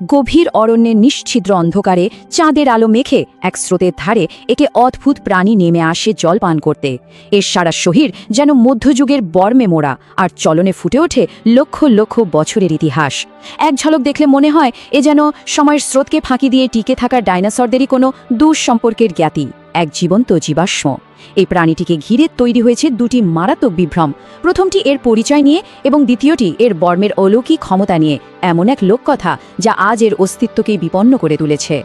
গভীর অরণ্যের নিশ্ছিদ্র অন্ধকারে চাঁদের আলো মেখে এক স্রোতের ধারে একে অদ্ভুত প্রাণী নেমে আসে জল পান করতে। এর সারা শরীর যেন মধ্যযুগের বর্মে মোড়া, আর চলনে ফুটে ওঠে লক্ষ লক্ষ বছরের ইতিহাস। এক ঝলক দেখলে মনে হয় এ যেন সময়ের স্রোতকে ফাঁকি দিয়ে টিকে থাকা ডাইনোসরদেরই কোনো দূর সম্পর্কের জ্ঞাতি, এক জীবন্ত জীবাশ্ম। এই প্রাণীটিকে ঘিরে তৈরি হয়েছে দুটি মারাত্মক বিভ্রম। প্রথমটি এর পরিচয় নিয়ে এবং দ্বিতীয়টি এর বর্মের অলৌকিক ক্ষমতা নিয়ে, এমন এক লোককথা যা আজ এর অস্তিত্বকেই বিপন্ন করে তুলেছে।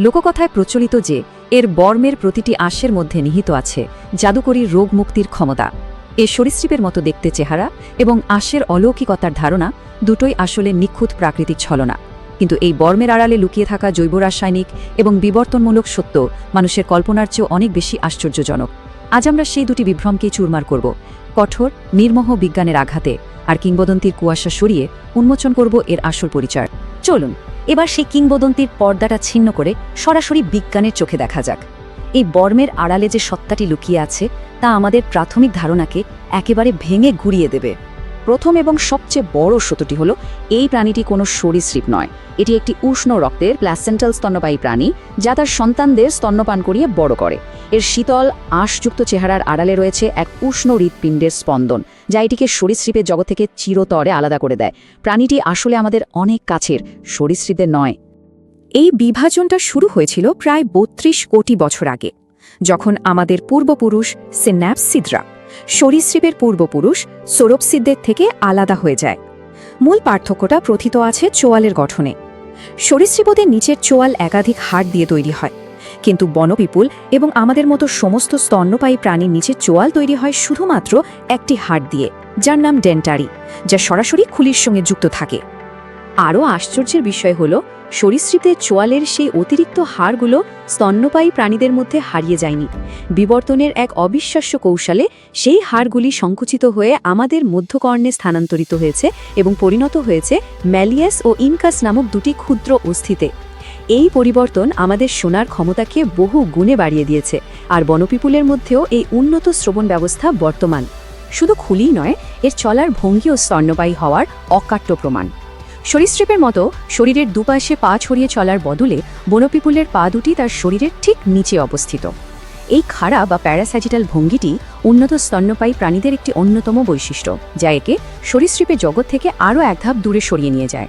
লোককথায় প্রচলিত যে এর বর্মের প্রতিটি আঁশের মধ্যে নিহিত আছে জাদুকরী রোগ মুক্তির ক্ষমতা। এ সরীসৃপের মতো দেখতে চেহারা এবং আঁশের অলৌকিকতার ধারণা দুটোই আসলে নিখুঁত প্রাকৃতিক ছলনা। কিন্তু এই বর্মের আড়ালে লুকিয়ে থাকা জৈব রাসায়নিক এবং বিবর্তনমূলক সত্য মানুষের কল্পনার চেয়েও অনেক বেশি আশ্চর্যজনক। আজ আমরা সেই দুটি বিভ্রমকেই চুরমার করব, কঠোর নির্মোহ বিজ্ঞানের আঘাতে আর কিংবদন্তির কুয়াশা সরিয়ে উন্মোচন করব এর আসল পরিচয়। চলুন এবার সেই কিংবদন্তির পর্দাটা ছিন্ন করে সরাসরি বিজ্ঞানের চোখে দেখা যাক। এই বর্মের আড়ালে যে সত্তাটি লুকিয়ে আছে তা আমাদের প্রাথমিক ধারণাকে একেবারে ভেঙে ঘুরিয়ে দেবে। প্রথম এবং সবচেয়ে বড় সত্যটি হলো এই প্রাণীটি কোনো সরীসৃপ নয়। এটি একটি উষ্ণ রক্তের প্ল্যাসেন্টাল স্তন্যপায়ী প্রাণী যা তার সন্তানদের স্তন্যপান করিয়ে বড় করে। এর শীতল আঁশযুক্ত চেহারার আড়ালে রয়েছে এক উষ্ণ হৃৎপিণ্ডের স্পন্দন, যা এটিকে সরীসৃপের জগৎ থেকে চিরতরে আলাদা করে দেয়। প্রাণীটি আসলে আমাদের অনেক কাছের, সরীসৃপের নয়। এই বিভাজনটা শুরু হয়েছিল প্রায় ৩২ কোটি বছর আগে, যখন আমাদের পূর্বপুরুষ সিন্যাপসিডরা সরীসৃপের পূর্বপুরুষ সৌরপসিদদের থেকে আলাদা হয়ে যায়। মূল পার্থক্যটা প্রথিত আছে চোয়ালের গঠনে। সরীসৃপদের নিচের চোয়াল একাধিক হাড় দিয়ে তৈরি হয়, কিন্তু বনপিপুল এবং আমাদের মতো সমস্ত স্তন্যপায়ী প্রাণীর নিচের চোয়াল তৈরি হয় শুধুমাত্র একটি হাড় দিয়ে, যার নাম ডেন্টারি, যা সরাসরি খুলির সঙ্গে যুক্ত থাকে। আরও আশ্চর্যের বিষয় হল সরীসৃপদের চোয়ালের সেই অতিরিক্ত হাড়গুলো স্তন্যপায়ী প্রাণীদের মধ্যে হারিয়ে যায়নি। বিবর্তনের এক অবিশ্বাস্য কৌশলে সেই হাড়গুলি সংকুচিত হয়ে আমাদের মধ্যকর্ণে স্থানান্তরিত হয়েছে এবং পরিণত হয়েছে ম্যালিয়াস ও ইনকাস নামক দুটি ক্ষুদ্র অস্থিতে। এই পরিবর্তন আমাদের শোনার ক্ষমতাকে বহু গুণে বাড়িয়ে দিয়েছে, আর বনপিপুলের মধ্যেও এই উন্নত শ্রবণ ব্যবস্থা বর্তমান। শুধু খুলিই নয়, এর চলার ভঙ্গিও স্তন্যপায়ী হওয়ার অকাট্য প্রমাণ। সরীসৃপের মতো শরীরের দুপাশে পা ছড়িয়ে চলার বদলে বনপিপুলের পা দুটি তার শরীরের ঠিক নিচে অবস্থিত। এই খাড়া বা প্যারাস্যাজিটাল ভঙ্গিটি উন্নত স্তন্যপায়ী প্রাণীদের একটি অন্যতম বৈশিষ্ট্য, যা একে সরীসৃপের জগৎ থেকে আরও এক ধাপ দূরে সরিয়ে নিয়ে যায়।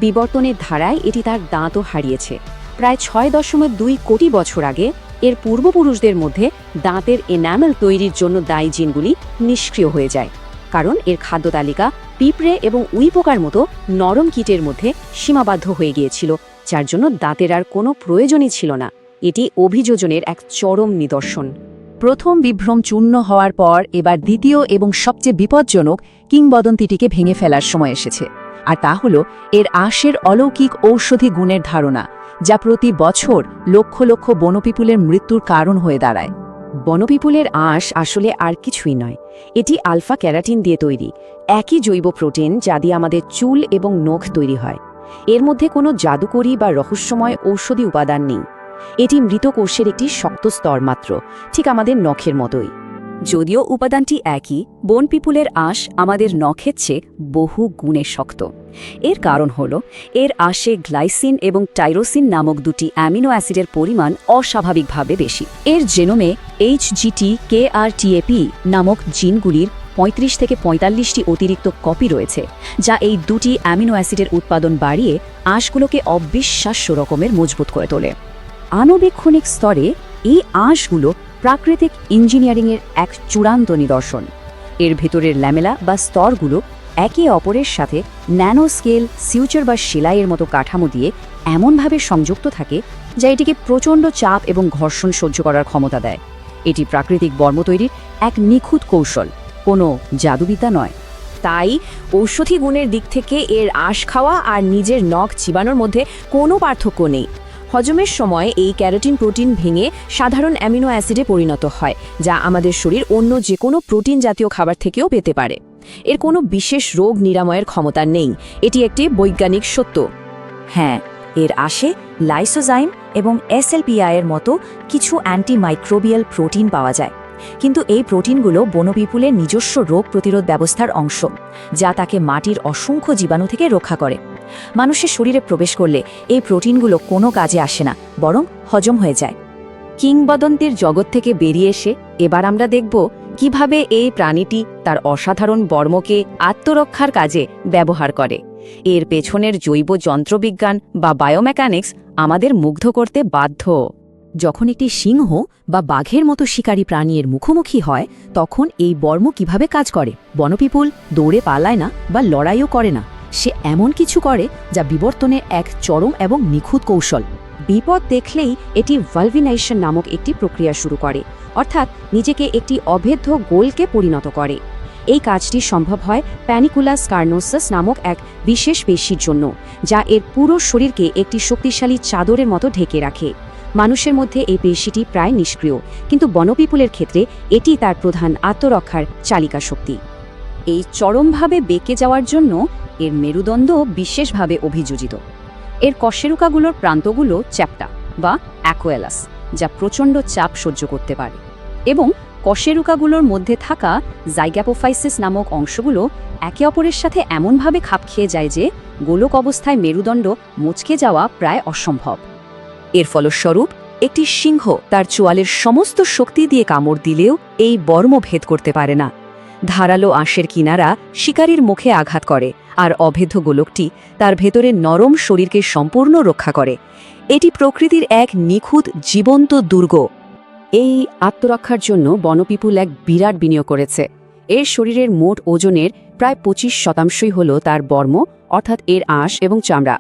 বিবর্তনের ধারায় এটি তার দাঁতও হারিয়েছে। প্রায় ৬.২ কোটি বছর আগে এর পূর্বপুরুষদের মধ্যে দাঁতের এনামেল তৈরির জন্য দায়ী জিনগুলি নিষ্ক্রিয় হয়ে যায়, কারণ এর খাদ্য তালিকা পিঁপড়ে এবং উইপোকার মতো নরম কীটের মধ্যে সীমাবদ্ধ হয়ে গিয়েছিল, যার জন্য দাঁতের আর কোনো প্রয়োজনই ছিল না। এটি অভিযোজনের এক চরম নিদর্শন। প্রথম বিভ্রম চূর্ণ হওয়ার পর এবার দ্বিতীয় এবং সবচেয়ে বিপজ্জনক কিংবদন্তিটিকে ভেঙে ফেলার সময় এসেছে, আর তা হল এর আঁশের অলৌকিক ঔষধি গুণের ধারণা, যা প্রতি বছর লক্ষ লক্ষ বনপিপুলের মৃত্যুর কারণ হয়ে দাঁড়ায়। বনপিপুলের আঁশ আসলে আর কিছুই নয়, এটি আলফা ক্যারাটিন দিয়ে তৈরি, একই জৈব প্রোটিন যা দিয়ে আমাদের চুল এবং নখ তৈরি হয়। এর মধ্যে কোনো জাদুকরী বা রহস্যময় ঔষধি উপাদান নেই। এটি মৃত কোষের একটি শক্ত স্তর মাত্র, ঠিক আমাদের নখের মতোই। যদিও উপাদানটি একই, বনপিপুলের আঁশ আমাদের নখের চেয়ে বহু গুণে শক্ত। এর কারণ হল এর আঁশে গ্লাইসিন এবং টাইরোসিন নামক দুটি অ্যামিনো অ্যাসিডের পরিমাণ অস্বাভাবিকভাবে বেশি। এর জেনোমে HGT-KRTAP নামক জিনগুলির ৩৫ থেকে ৪৫টি অতিরিক্ত কপি রয়েছে, যা এই দুটি অ্যামিনো অ্যাসিডের উৎপাদন বাড়িয়ে আঁশগুলোকে অবিশ্বাস্য রকমের মজবুত করে তোলে। আণুবীক্ষণিক স্তরে এই আঁশগুলো প্রাকৃতিক ইঞ্জিনিয়ারিংয়ের এক চূড়ান্ত নিদর্শন। এর ভেতরের ল্যামেলা বা স্তরগুলো একে অপরের সাথে ন্যানো স্কেল সিউচার বা সেলাইয়ের মতো কাঠামো দিয়ে এমনভাবে সংযুক্ত থাকে যা এটিকে প্রচণ্ড চাপ এবং ঘর্ষণ সহ্য করার ক্ষমতা দেয়। এটি প্রাকৃতিক বর্ম তৈরির এক নিখুঁত কৌশল, কোনো জাদুবিদ্যা নয়। তাই ঔষধি গুণের দিক থেকে এর আঁশ খাওয়া আর নিজের নখ চিবানোর মধ্যে কোনো পার্থক্য নেই। হজমের সময় এই ক্যারোটিন প্রোটিন ভেঙে সাধারণ অ্যামিনো অ্যাসিডে পরিণত হয়, যা আমাদের শরীর অন্য যে কোনো প্রোটিন জাতীয় খাবার থেকেও পেতে পারে। এর কোনো বিশেষ রোগ নিরাময়ের ক্ষমতা নেই, এটি একটি বৈজ্ঞানিক সত্য। হ্যাঁ, এর আঁশে লাইসোজাইম এবং SLPI এর মতো কিছু অ্যান্টিমাইক্রোবিয়াল প্রোটিন পাওয়া যায়, কিন্তু এই প্রোটিনগুলো বনপিপুলের নিজস্ব রোগ প্রতিরোধ ব্যবস্থার অংশ, যা তাকে মাটির অসংখ্য জীবাণু থেকে রক্ষা করে। মানুষের শরীরে প্রবেশ করলে এই প্রোটিনগুলো কোনো কাজে আসে না, বরং হজম হয়ে যায়। কিংবদন্তির জগৎ থেকে বেরিয়ে এসে এবার আমরা দেখব কিভাবে এই প্রাণীটি তার অসাধারণ বর্মকে আত্মরক্ষার কাজে ব্যবহার করে। এর পেছনের জৈব যন্ত্রবিজ্ঞান বা বায়োমেকানিক্স আমাদের মুগ্ধ করতে বাধ্য। যখন একটি সিংহ বা বাঘের মতো শিকারী প্রাণী এর মুখোমুখি হয়, তখন এই বর্ম কিভাবে কাজ করে। বনপিপুল দৌড়ে পালায় না বা লড়াইও করে না, সে এমন কিছু করে যা বিবর্তনের এক চরম এবং নিখুঁত কৌশল। বিপদ দেখলেই এটি ভালভিনাইজেশন নামক একটি প্রক্রিয়া শুরু করে, অর্থাৎ নিজেকে একটি অভেদ্য গোলকে পরিণত করে। এই কাজটি সম্ভব হয় প্যানিকুলাস কার্নোসাস নামক এক বিশেষ পেশির জন্য, যা এর পুরো শরীরকে একটি শক্তিশালী চাদরের মতো ঢেকে রাখে। মানুষের মধ্যে এই পেশিটি প্রায় নিষ্ক্রিয়, কিন্তু বনপিপুলের ক্ষেত্রে এটি তার প্রধান আত্মরক্ষার চালিকা শক্তি। এই চরমভাবে বেঁকে যাওয়ার জন্য এর মেরুদণ্ড বিশেষভাবে অভিযোজিত। এর কশেরুকাগুলোর প্রান্তগুলো চ্যাপ্টা বা অ্যাকোয়েলাস, যা প্রচণ্ড চাপ সহ্য করতে পারে, এবং কশেরুকাগুলোর মধ্যে থাকা জাইগ্যাপোফাইসিস নামক অংশগুলো একে অপরের সাথে এমনভাবে খাপ খেয়ে যায় যে গোলক অবস্থায় মেরুদণ্ড মুচকে যাওয়া প্রায় অসম্ভব। এর ফলস্বরূপ একটি সিংহ তার চোয়ালের সমস্ত শক্তি দিয়ে কামড় দিলেও এই বর্ম ভেদ করতে পারে না। ধারালো আঁশের কিনারা শিকারীর মুখে আঘাত করে, আর অভেদ্য গোলকটি তার ভেতরে নরম শরীরকে সম্পূর্ণ রক্ষা করে। এটি প্রকৃতির এক নিখুঁত জীবন্ত দুর্গ। এই আত্মরক্ষার জন্য বনপিপুল এক বিরাট বিনিয়োগ করেছে। এর শরীরের মোট ওজনের প্রায় 25% হল তার বর্ম, অর্থাৎ এর আঁশ এবং চামড়া।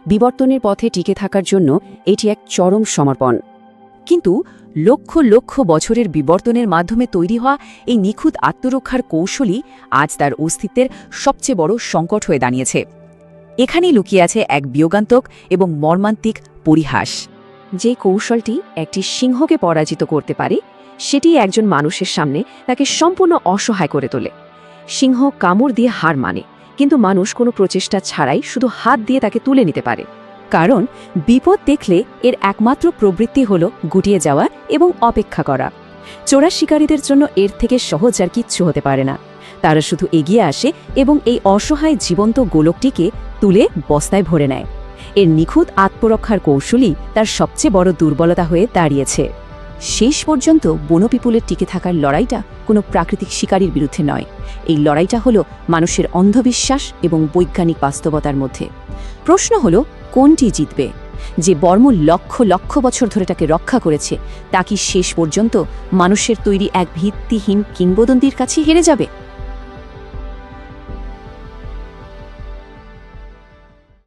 বিবর্তনের পথে টিকে থাকার জন্য এটি এক চরম সমর্পণ। কিন্তু লক্ষ লক্ষ বছরের বিবর্তনের মাধ্যমে তৈরি হওয়া এই নিখুঁত আত্মরক্ষার কৌশলই আজ তার অস্তিত্বের সবচেয়ে বড় সংকট হয়ে দাঁড়িয়েছে। এখানেই লুকিয়ে আছে এক বিয়োগান্তক এবং মর্মান্তিক পরিহাস। যে কৌশলটি একটি সিংহকে পরাজিত করতে পারে, সেটি একজন মানুষের সামনে তাকে সম্পূর্ণ অসহায় করে তোলে। সিংহ কামড় দিয়ে হার মানে, কিন্তু মানুষ কোনো প্রচেষ্টা ছাড়াই শুধু হাত দিয়ে তাকে তুলে নিতে পারে। কারণ বিপদ দেখলে এর একমাত্র প্রবৃত্তি হল গুটিয়ে যাওয়া এবং অপেক্ষা করা। চোরা শিকারীদের জন্য এর থেকে সহজ আর কিচ্ছু হতে পারে না। তারা শুধু এগিয়ে আসে এবং এই অসহায় জীবন্ত গোলকটিকে তুলে বস্তায় ভরে নেয়। এর নিখুঁত আত্মরক্ষার কৌশলই তার সবচেয়ে বড় দুর্বলতা হয়ে দাঁড়িয়েছে। শেষ পর্যন্ত বনপিপুলের টিকে থাকার লড়াইটা কোনো প্রাকৃতিক শিকারীর বিরুদ্ধে নয়। এই লড়াইটা হলো মানুষের অন্ধবিশ্বাস এবং বৈজ্ঞানিক বাস্তবতার মধ্যে। প্রশ্ন হলো, কোনটি জিতবে? যে বর্ম লক্ষ লক্ষ বছর ধরে তাকে রক্ষা করেছে, তা কি শেষ পর্যন্ত মানুষের তৈরি এক ভিত্তিহীন কিংবদন্তির কাছে হেরে যাবে?